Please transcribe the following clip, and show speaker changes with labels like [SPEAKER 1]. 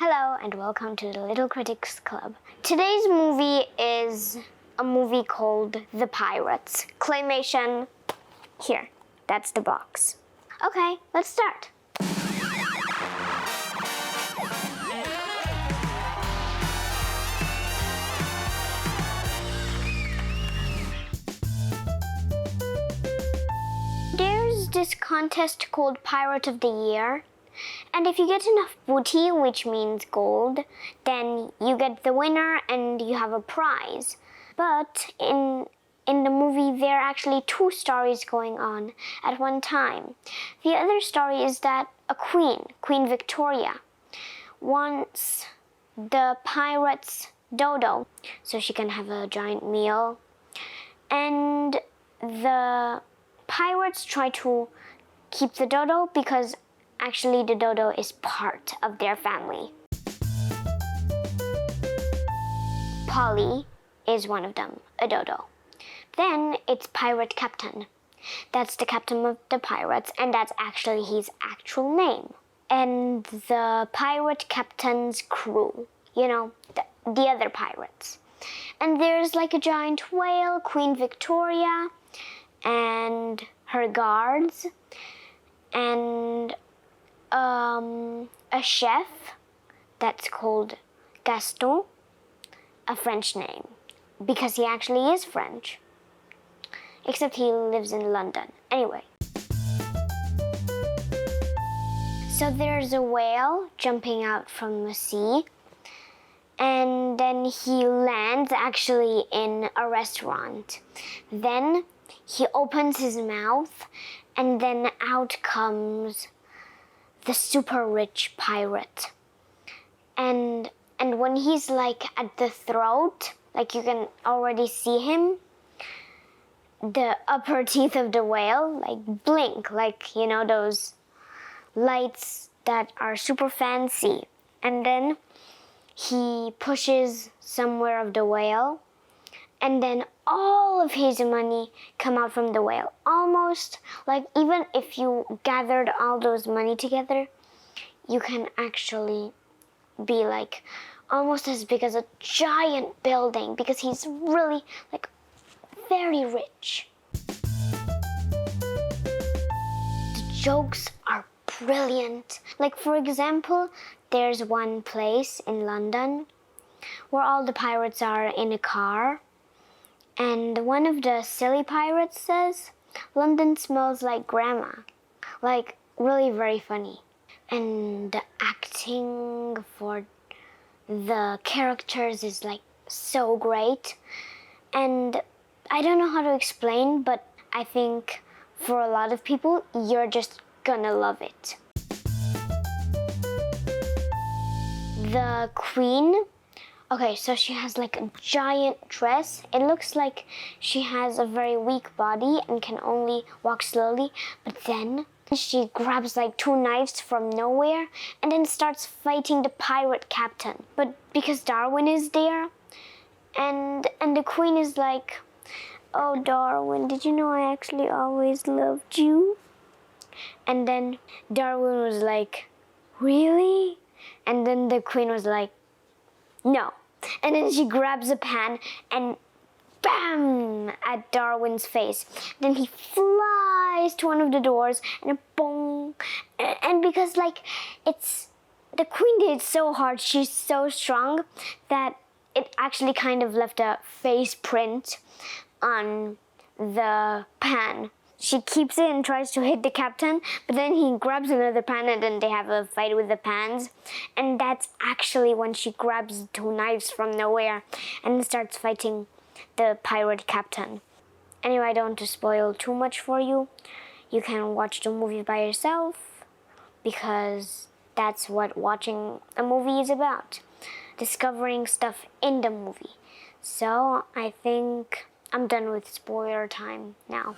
[SPEAKER 1] Hello and welcome to the Little Critics Club. Today's movie is a movie called The Pirates. Claymation. Here, that's the box. Okay, let's start. There's this contest called Pirate of the Year. And if you get enough booty, which means gold, then you get the winner and you have a prize. But in the movie, there are actually two stories going on at one time. The other story is that a Queen Victoria, wants the pirates' dodo so she can have a giant meal. And the pirates try to keep the dodo because actually, the dodo is part of their family. Polly is one of them, a dodo. Then it's Pirate Captain. That's the captain of the pirates, and that's actually his actual name. And the pirate captain's crew, the other pirates. And there's like a giant whale, Queen Victoria, and her guards, and a chef that's called Gaston, a French name, because he actually is French, except he lives in London. Anyway, so there's a whale jumping out from the sea, and then he lands actually in a restaurant. Then he opens his mouth, and then out comes the super rich pirate. And when he's like at the throat, like you can already see him, the upper teeth of the whale like blink, like those lights that are super fancy. And then he pushes somewhere of the whale, and then all of his money come out from the whale. Almost like even if you gathered all those money together, you can actually be like almost as big as a giant building because he's really like very rich. The jokes are brilliant. Like for example, there's one place in London where all the pirates are in a car. And one of the silly pirates says, "London smells like grandma." Like, really very funny. And the acting for the characters is like so great. And I don't know how to explain, but I think for a lot of people, you're just gonna love it. The Queen, okay, so she has like a giant dress. It looks like she has a very weak body and can only walk slowly. But then she grabs like two knives from nowhere and then starts fighting the pirate captain. But because Darwin is there, and the Queen is like, "Oh, Darwin, did you know I actually always loved you?" And then Darwin was like, "Really?" And then the Queen was like, "No." And then she grabs a pan and bam at Darwin's face. Then he flies to one of the doors and boom. And because like the Queen did it so hard, she's so strong that it actually kind of left a face print on the pan. She keeps it and tries to hit the captain, but then he grabs another pan and then they have a fight with the pans. And that's actually when she grabs two knives from nowhere and starts fighting the pirate captain. Anyway, I don't want to spoil too much for you. You can watch the movie by yourself because that's what watching a movie is about. Discovering stuff in the movie. So I think I'm done with spoiler time now.